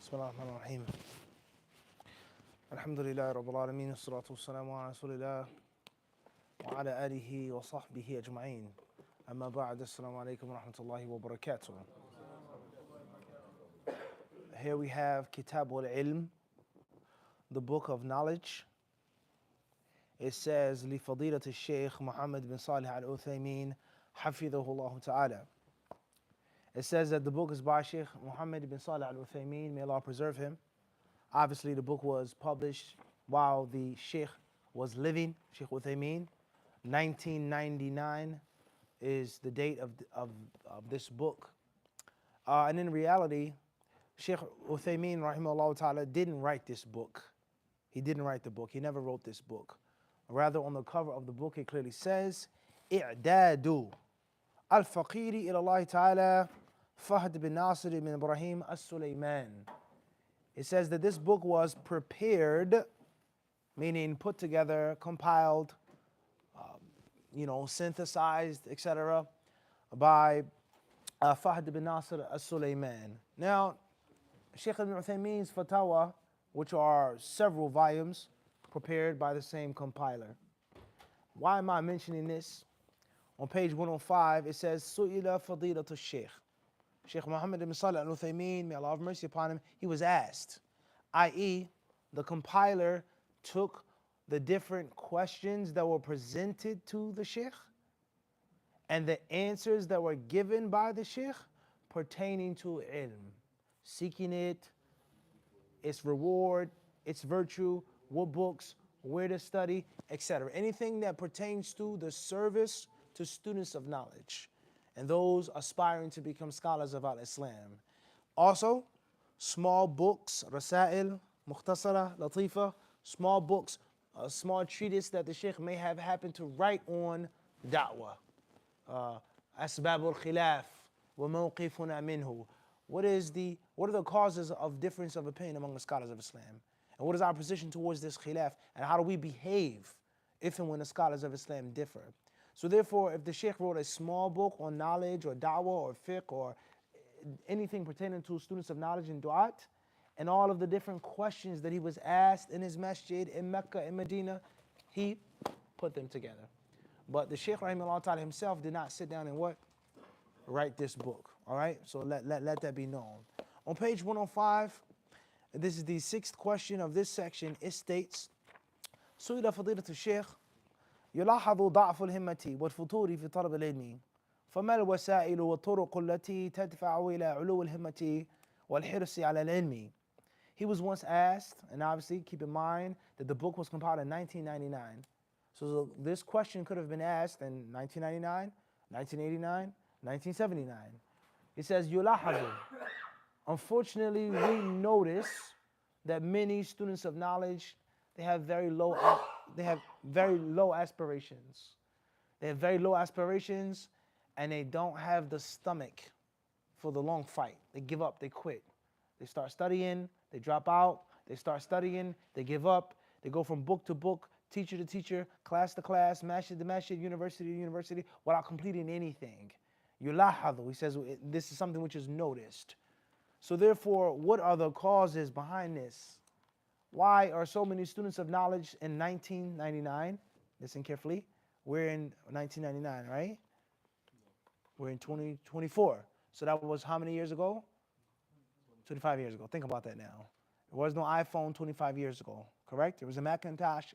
بسم الله الرحمن الرحيم الحمد لله رب العالمين والصلاة والسلام على رسول الله وعلى آله وصحبه أجمعين أما بعد السلام عليكم ورحمة الله وبركاته. Here we have Kitabul Ilm, the book of knowledge. It says لفضيلة الشيخ محمد بن صالح العثيمين حفظه الله تعالى. It says that the book is by Sheikh Muhammad bin Salih al-Uthaymin, may Allah preserve him. Obviously, the book was published while the Sheikh was living, Sheikh Uthaymin. 1999 is the date of this book. And in reality, Sheikh Uthaymin, rahimahullah ta'ala, didn't write this book. He didn't write the book. He never wrote this book. Rather, on the cover of the book, it clearly says, إعداد الفقير إلى الله تعالى Fahd bin Nasir bin Ibrahim as-Sulayman. It says that this book was prepared, meaning put together, compiled, synthesized, etc., by Fahd bin Nasir as-Sulayman. Now, Sheikh Ibn Uthaymeen's Fatawa, which are several volumes prepared by the same compiler. Why am I mentioning this? On page 105, it says, Su'ila fadilatu Sheikh. Sheikh Muhammad ibn Salih al-Uthaymin, may Allah have mercy upon him, he was asked, i.e., the compiler took the different questions that were presented to the Sheikh and the answers that were given by the Sheikh pertaining to ilm, seeking it, its reward, its virtue, what books, where to study, etc. Anything that pertains to the service to students of knowledge and those aspiring to become scholars of al-Islam. Also, small books, Rasail, Mukhtasara, Latifa, small books, a small treatise that the Sheikh may have happened to write on da'wah. Asbab al-Khilaf, wa mawqifuna minhu. What are the causes of difference of opinion among the scholars of Islam? And what is our position towards this khilaf? And how do we behave if and when the scholars of Islam differ? So therefore, if the Sheikh wrote a small book on knowledge or da'wah or fiqh or anything pertaining to students of knowledge and du'at, and all of the different questions that he was asked in his masjid, in Mecca, in Medina, he put them together. But the Sheikh rahimahullah ta'ala himself did not sit down and write this book. All right? So let that be known. On page 105, this is the sixth question of this section. It states, سئل فضيلة الشيخ يلاحظ ضعف الهمة والفتور في طلب العلم فما الوسائل والطرق التي تدفع إلى علو الهمة والحرص على العلم. He was once asked, and obviously keep in mind that the book was compiled in 1999. So this question could have been asked in 1999, 1989, 1979. It says, يلاحظ. Unfortunately, we notice that many students of knowledge, they have very low aspirations. They have very low aspirations, and they don't have the stomach for the long fight. They give up, they quit. They start studying, they drop out, they start studying, they give up, they go from book to book, teacher to teacher, class to class, masjid to masjid, university to university, without completing anything. Yulahadu, he says, this is something which is noticed. So therefore, what are the causes behind this? Why are so many students of knowledge in 1999? Listen carefully. We're in 1999, right? We're in 2024. So that was how many years ago? 25 years ago. Think about that now. There was no iPhone 25 years ago, correct? There was a Macintosh,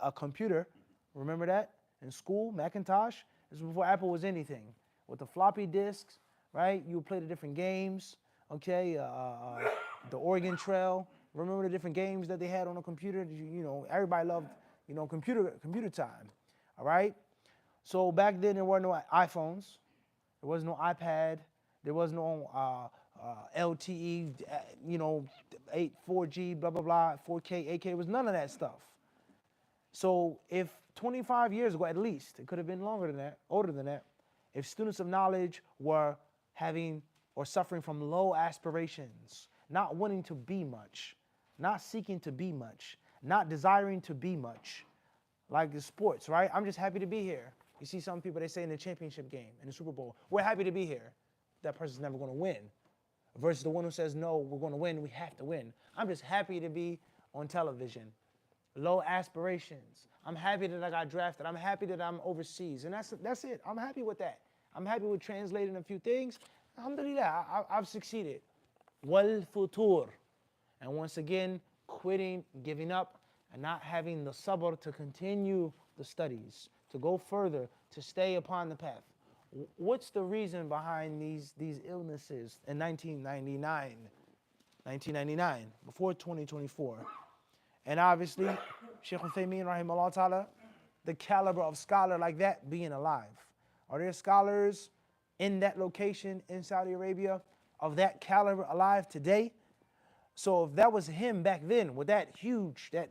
a computer. Remember that? In school, Macintosh. This was before Apple was anything. With the floppy disks, right? You would play the different games, okay? The Oregon Trail. Remember the different games that they had on the computer? Everybody loved, computer time, all right? So back then there were no iPhones, there was no iPad, there was no LTE, 4G, blah, blah, blah, 4K, 8K, there was none of that stuff. So if 25 years ago, at least, it could have been longer than that, older than that, if students of knowledge were having or suffering from low aspirations, not wanting to be much, not seeking to be much, not desiring to be much, like the sports, right? I'm just happy to be here. You see some people, they say in the championship game, in the Super Bowl, we're happy to be here. That person's never going to win. versus the one who says, no, we're going to win, we have to win. I'm just happy to be on television. Low aspirations. I'm happy that I got drafted. I'm happy that I'm overseas. And that's it. I'm happy with that. I'm happy with translating a few things. Alhamdulillah, I've succeeded. Wal futur. And once again, quitting, giving up, and not having the sabr to continue the studies, to go further, to stay upon the path. What's the reason behind these illnesses in 1999, before 2024? And obviously, Shaykh Uthaymeen, rahimahullah ta'ala, the caliber of scholar like that being alive. Are there scholars in that location in Saudi Arabia of that caliber alive today? So if that was him back then with that huge, that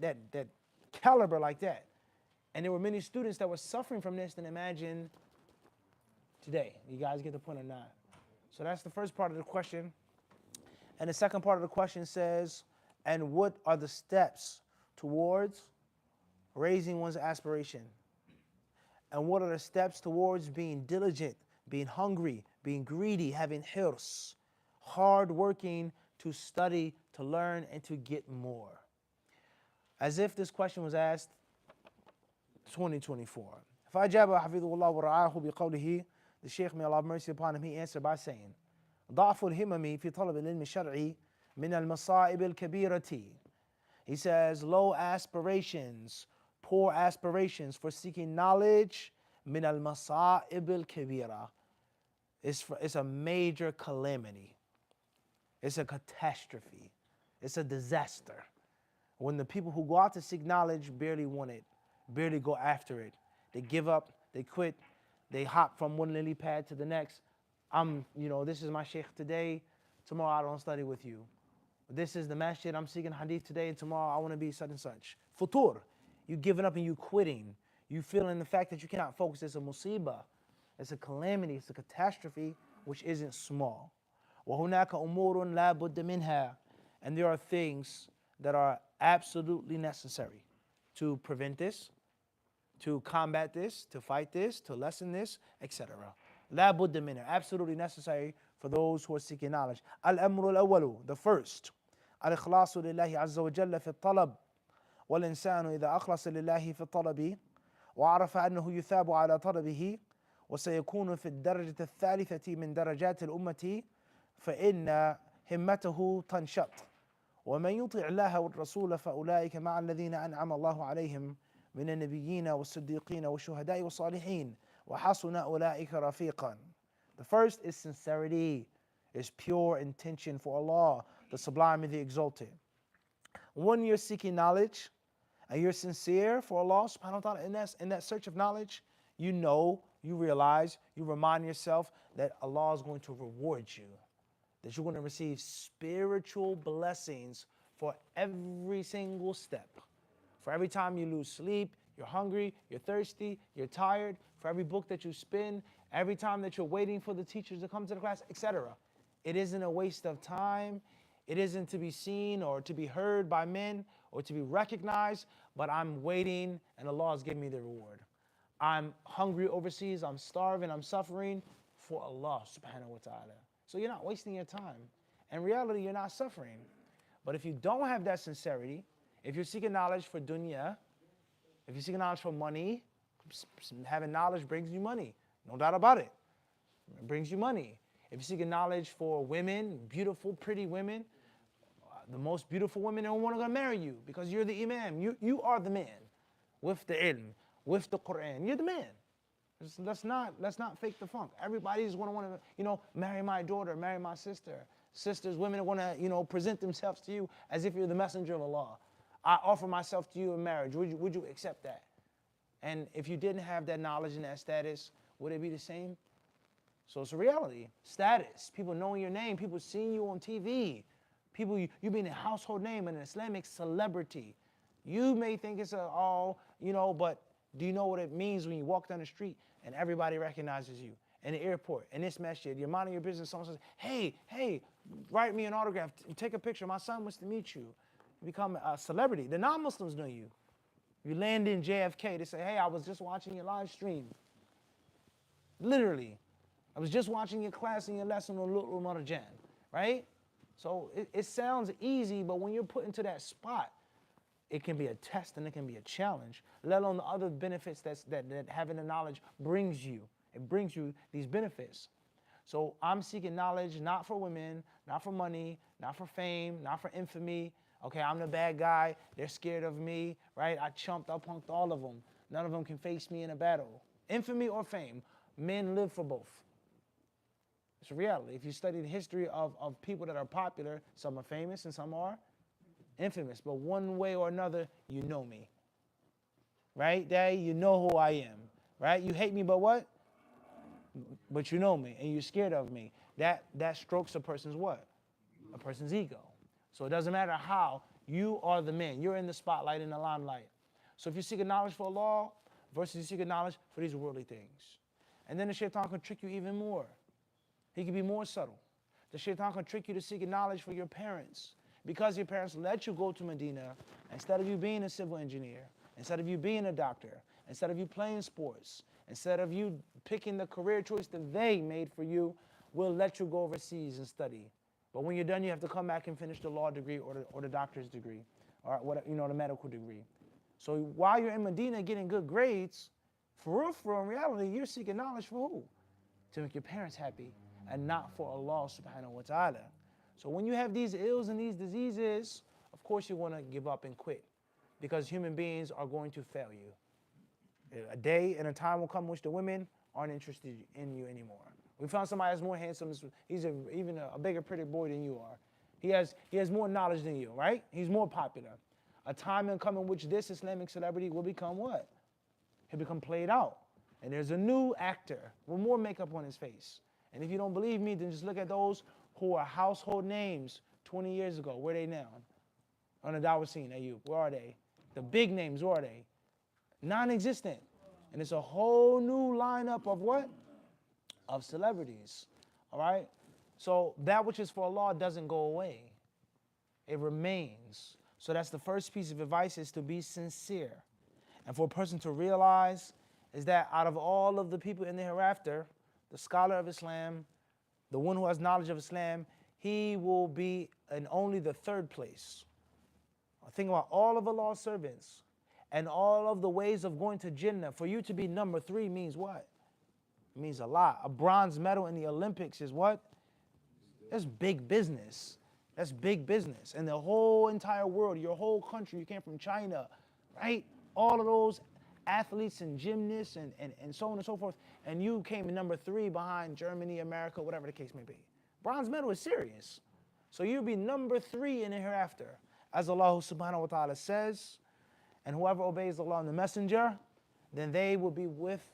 caliber like that, and there were many students that were suffering from this, then imagine today. You guys get the point or not? So that's the first part of the question. And the second part of the question says, and what are the steps towards raising one's aspiration? And what are the steps towards being diligent, being hungry, being greedy, having hirs, hard working to study, to learn, and to get more? As if this question was asked 2024. فأجاب حفظه الله ورعاه بقوله, the Shaykh, may Allah have mercy upon him, he answered by saying, ضعف الهمم في طلب العلم الشرعي من المصائب الكبيرة. He says, low aspirations, poor aspirations for seeking knowledge, من المصائب الكبيرة. It's a major calamity. It's a catastrophe. It's a disaster. When the people who go out to seek knowledge barely want it, barely go after it. They give up, they quit, they hop from one lily pad to the next. This is my sheikh today, tomorrow I don't study with you. This is the masjid, I'm seeking hadith today, and tomorrow I want to be such and such. Futur, you giving up and you quitting. You feeling the fact that you cannot focus. It's a musibah, it's a calamity, it's a catastrophe, which isn't small. وَهُنَاكَ أُمُورٌ لَا بُدَّ مِنْهَا. And there are things that are absolutely necessary to prevent this, to combat this, to fight this, to lessen this, etc. لا بد منها, absolutely necessary for those who are seeking knowledge. الأمر الأول, the first, الإخلاص لله عز وجل في الطلب. والإنسان إذا أخلص لله في الطلب وعرف أنه يثاب على طلبه وسيكون في الدرجة الثالثة من درجات الأمة فإن همته تنشط. ومن يطع الله والرسول فأولئك مع الذين أنعم الله عليهم من النبيين والصديقين والشهداء والصالحين وحسن أولئك رفيقا. The first is sincerity, is pure intention for Allah, the sublime and the exalted. When you're seeking knowledge and you're sincere for Allah subhanahu wa ta'ala in that search of knowledge, you know, you realize, you remind yourself that Allah is going to reward you, that you're going to receive spiritual blessings for every single step. For every time you lose sleep, you're hungry, you're thirsty, you're tired, for every book that you spin, every time that you're waiting for the teachers to come to the class, etc. It isn't a waste of time. It isn't to be seen or to be heard by men or to be recognized, but I'm waiting and Allah is giving me the reward. I'm hungry overseas, I'm starving, I'm suffering for Allah subhanahu wa ta'ala. So you're not wasting your time. In reality, you're not suffering. But if you don't have that sincerity, if you're seeking knowledge for dunya, if you're seeking knowledge for money, having knowledge brings you money. No doubt about it. It brings you money. If you're seeking knowledge for women, beautiful, pretty women, the most beautiful women don't want to marry you because you're the imam. You are the man with the ilm, with the Quran. You're the man. Let's not fake the funk. Everybody's going to want to, marry my daughter, marry my sister. Sisters, women want to, present themselves to you as if you're the messenger of Allah. I offer myself to you in marriage. Would you accept that? And if you didn't have that knowledge and that status, would it be the same? So it's a reality. Status, people knowing your name, people seeing you on TV, people you being a household name, an Islamic celebrity. You may think it's but do you know what it means when you walk down the street and everybody recognizes you? In the airport, in this masjid, you're minding your business, someone says, hey, write me an autograph, take a picture, my son wants to meet you. You become a celebrity. The non-Muslims know you. You land in JFK, they say, hey, I was just watching your live stream. Literally. I was just watching your class and your lesson on Uloomul Quran, right? So it sounds easy, but when you're put into that spot, it can be a test and it can be a challenge, let alone the other benefits that having the knowledge brings you. It brings you these benefits. So I'm seeking knowledge not for women, not for money, not for fame, not for infamy. Okay, I'm the bad guy. They're scared of me, right? I punked all of them. None of them can face me in a battle. Infamy or fame, men live for both. It's a reality. If you study the history of people that are popular, some are famous and some are infamous. But one way or another, you know me. Right, Daddy? You know who I am. Right? You hate me, but what? But you know me, and you're scared of me. That strokes a person's what? A person's ego. So it doesn't matter how, you are the man. You're in the spotlight, in the limelight. So if you seek a knowledge for Allah versus you seek a knowledge for these worldly things. And then the shaitan can trick you even more. He can be more subtle. The shaitan can trick you to seek a knowledge for your parents. Because your parents let you go to Medina, instead of you being a civil engineer, instead of you being a doctor, instead of you playing sports, instead of you picking the career choice that they made for you, we'll let you go overseas and study. But when you're done, you have to come back and finish the law degree or the doctor's degree, or what, the medical degree. So while you're in Medina getting good grades, for real, in reality, you're seeking knowledge for who? To make your parents happy, and not for Allah subhanahu wa ta'ala. So when you have these ills and these diseases, of course you want to give up and quit, because human beings are going to fail you. A day and a time will come which the women aren't interested in you anymore. We found somebody that's more handsome. He's even a bigger, pretty boy than you are. He has more knowledge than you, right? He's more popular. A time will come in which this Islamic celebrity will become what? He'll become played out. And there's a new actor with more makeup on his face. And if you don't believe me, then just look at those who are household names 20 years ago. Where are they now? On the dawah scene, where are they? The big names, where are they? Non-existent. And it's a whole new lineup of what? Of celebrities. All right? So that which is for Allah doesn't go away. It remains. So that's the first piece of advice, is to be sincere. And for a person to realize is that out of all of the people in the hereafter, the scholar of Islam, the one who has knowledge of Islam, he will be in only the third place. Think about all of Allah's servants and all of the ways of going to Jannah. For you to be number 3 means what? It means a lot. A bronze medal in the Olympics is what? That's big business. That's big business. And the whole entire world, your whole country, you came from China, right? All of those athletes and gymnasts and so on and so forth, and you came in number 3 behind Germany, America, whatever the case may be. Bronze medal is serious. So you'll be number 3 in the hereafter. As Allah subhanahu wa ta'ala says, and whoever obeys Allah and the Messenger, then they will be with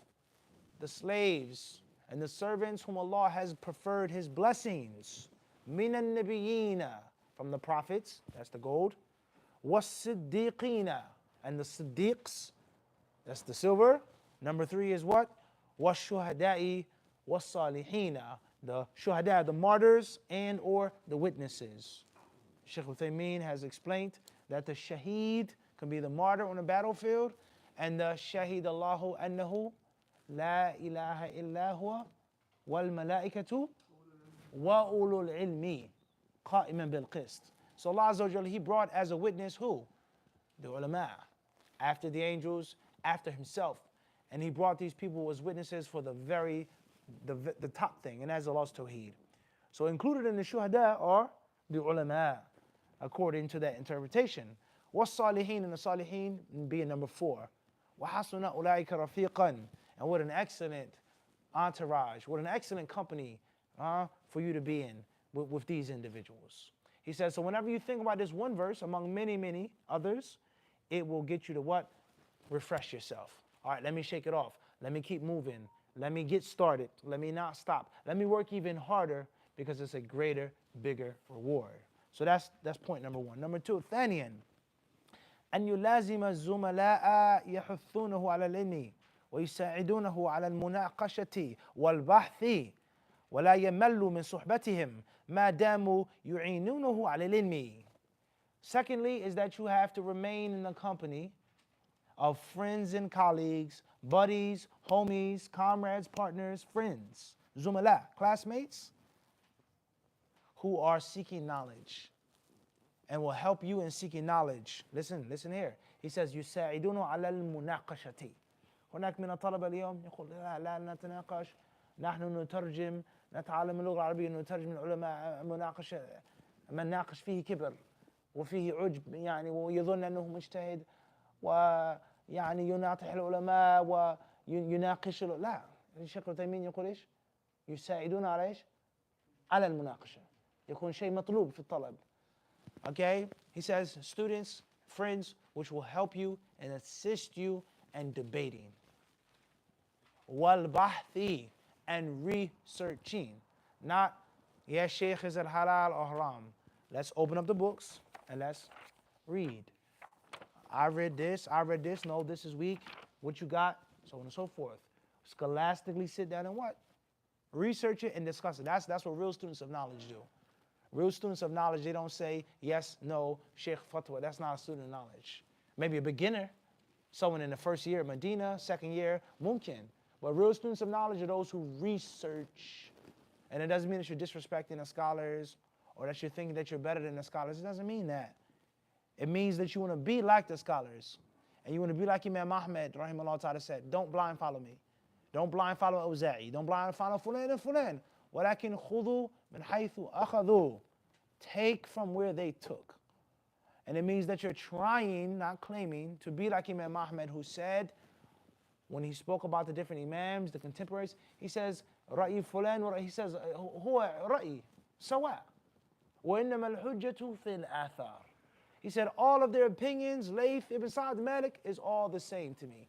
the slaves and the servants whom Allah has preferred His blessings. Minan nabiyina, from the prophets, that's the gold. Was-siddiqina, and the siddiqs, that's the silver. Number 3 is what? Was-shuhada'i was-salihina, the shuhada, the martyrs and or the witnesses. Shaykh Uthaymeen has explained that the shaheed can be the martyr on the battlefield, and the shahid Allahu annahu la ilaha illa huwa wal malaikatu wa ulul ilmi qa'iman bil qist. So Allah Azza wa Jalla, He brought as a witness who? The ulama, after the angels, after Himself. And He brought these people as witnesses for the top thing, and that's Allah's tawheed. So included in the shuhada are the ulama, according to that interpretation. Was-salihin, and the salihin being number 4. وَحَسُنَ أُولَٰئِكَ رَفِيقًا, and what an excellent entourage, what an excellent company for you to be in with these individuals. He says, so whenever you think about this one verse among many, many others, it will get you to what? Refresh yourself. All right, let me shake it off. Let me keep moving. Let me get started. Let me not stop. Let me work even harder, because it's a greater, bigger reward. So that's point number 1. Number 2, ثانيا أن يلازم الزملاء يحثونه على العلم ويساعدونه على المناقشة والبحث ولا يمل من صحبتهم ما داموا يعينونه على العلم. Secondly is that you have to remain in the company of friends and colleagues, buddies, homies, comrades, partners, friends, zumala, classmates, who are seeking knowledge and will help you in seeking knowledge. Listen here. He says, يساعدون على المناقشة. هناك من الطلبة اليوم يقول لا نتناقش، نحن نترجم، نتعلم اللغة العربية، نترجم العلماء، مناقشة من ناقش فيه كبر وفيه عجب، يعني ويظن أنه مجتهد ويعني يناطح العلماء ويناقش. لا، الشيخ العثيمين يقول إيش؟ يساعدون على إيش؟ على المناقشة، يكون شيء مطلوب في الطلب. Okay, he says students, friends, which will help you and assist you in debating. والبحث, and researching. Not, yes, Sheikh, is it halal or haram? Let's open up the books and let's read. I read this, no, this is weak, what you got, so on and so forth. Scholastically sit down and what? Research it and discuss it. That's what real students of knowledge do. Real students of knowledge, they don't say yes, no, Sheikh Fatwa. That's not a student of knowledge. Maybe a beginner, someone in the first year of Medina, second year, mumkin. But real students of knowledge are those who research. And it doesn't mean that you're disrespecting the scholars or that you're thinking that you're better than the scholars. It doesn't mean that. It means that you want to be like the scholars. And you want to be like Imam Ahmed, rahimahullah ta'ala, said, don't blind follow me. Don't blind follow Awza'i. Don't blind follow Fulan and Fulan. وَلَكِنْ خُذُوا مِنْ حَيْثُ أَخَذُوا. Take from where they took. And it means that you're trying, not claiming, to be like Imam Ahmed, who said, when he spoke about the different imams, the contemporaries, he says, رأي فلان, he says, هو رأي سواء وإنما الحجة في الآثار. He said, all of their opinions, Layth, Ibn Sa'd, Malik, is all the same to me.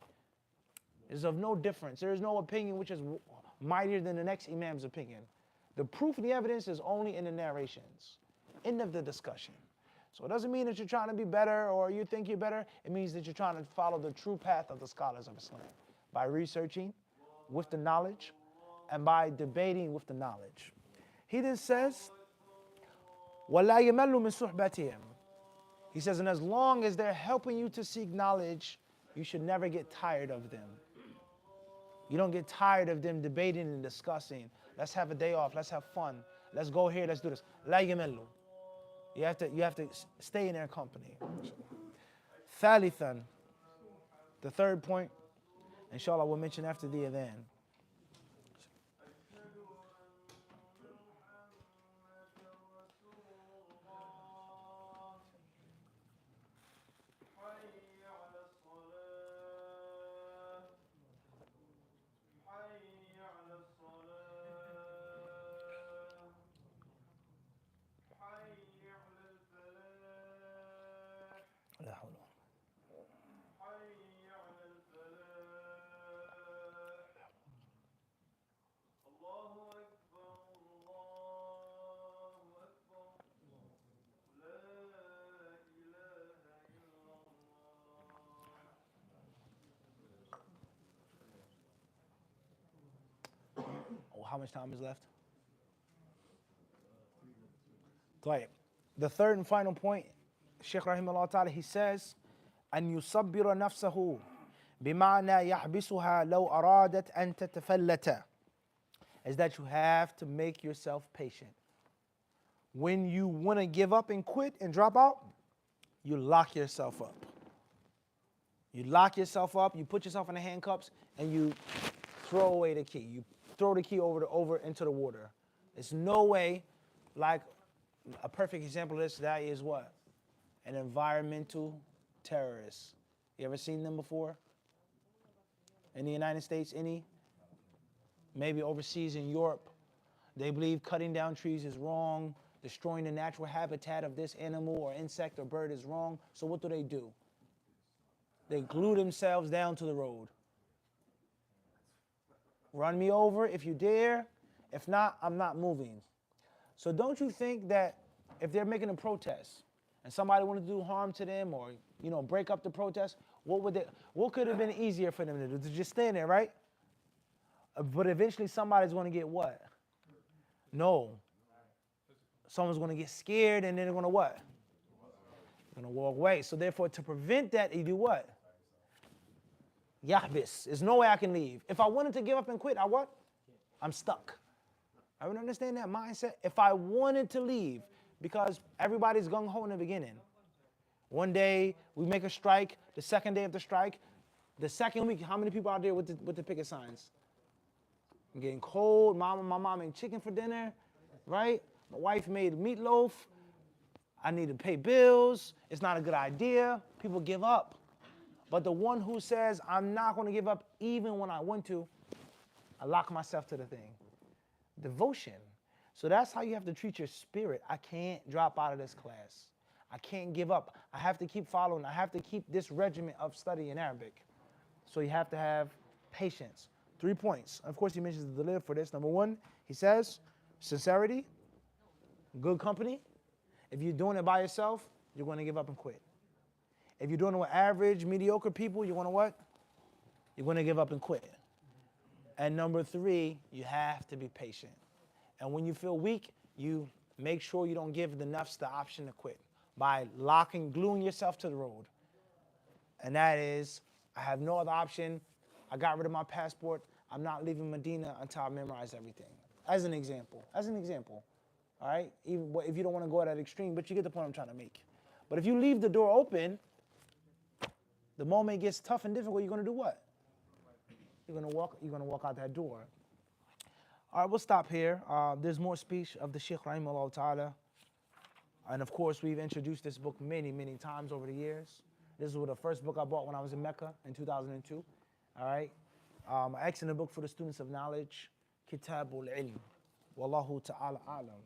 Is of no difference. There is no opinion which is mightier than the next imam's opinion. The proof and the evidence is only in the narrations. End of the discussion. So it doesn't mean that you're trying to be better or you think you're better. It means that you're trying to follow the true path of the scholars of Islam by researching with the knowledge and by debating with the knowledge. He then says, وَلَا يَمَلُّ مِنْ صُحْبَتِهِمْ. He says, and as long as they're helping you to seek knowledge, you should never get tired of them. You don't get tired of them debating and discussing. Let's have a day off. Let's have fun. Let's go here. Let's do this. لا يملوا. You have to stay in their company. ثالثا, the third point, inshallah, we'll mention after the adhan. How much time is left? طيب. The third and final point, Shaykh rahimahullah ta'ala, he says, أن يصبر نفسه بمعنى يحبسها لو أرادت أن تتفلت, is that you have to make yourself patient. When you want to give up and quit and drop out, you lock yourself up. You lock yourself up, you put yourself in the handcuffs, and you throw away the key. You throw the key over into the water. There's no way, like a perfect example of this, that is what? An environmental terrorist. You ever seen them before? In the United States, any? Maybe overseas in Europe. They believe cutting down trees is wrong, destroying the natural habitat of this animal or insect or bird is wrong. So what do? They glue themselves down to the road. Run me over if you dare. If not, I'm not moving. So don't you think that if they're making a protest and somebody wanted to do harm to them or, break up the protest, what could have been easier for them to do? To just stand there, right? But eventually somebody's going to get what? No. Someone's going to get scared and then they're going to what? They're going to walk away. So therefore, to prevent that, you do what? Yahbis. There's no way I can leave. If I wanted to give up and quit, I'm stuck. I would understand that mindset if I wanted to leave, because everybody's gung-ho in the beginning. One day we make a strike, the second day of the strike, the second week, how many people out there with the picket signs? I'm getting cold, my mom made chicken for dinner, right? My wife made meatloaf. I need to pay bills. It's not a good idea. People give up. But the one who says, I'm not going to give up even when I want to, I lock myself to the thing. Devotion. So that's how you have to treat your spirit. I can't drop out of this class. I can't give up. I have to keep following. I have to keep this regimen of study in Arabic. So you have to have patience. 3 points. Of course, he mentions the live for this. Number one, he says, sincerity, good company. If you're doing it by yourself, you're going to give up and quit. If you're doing it with average, mediocre people, you're going to what? You're going to give up and quit. And number three, you have to be patient. And when you feel weak, you make sure you don't give the nafs the option to quit by gluing yourself to the road. And that is, I have no other option. I got rid of my passport. I'm not leaving Medina until I memorize everything. As an example. All right? Even if you don't want to go at that extreme, but you get the point I'm trying to make. But if you leave the door open, the moment it gets tough and difficult, you're going to do what? You're going to walk out that door. All right, we'll stop here. There's more speech of the Shaykh Rahimahullah Ta'ala. And of course, we've introduced this book many, many times over the years. This was the first book I bought when I was in Mecca in 2002. All right? An excellent book for the students of knowledge. Kitabul Ilm. Wallahu Ta'ala A'lam.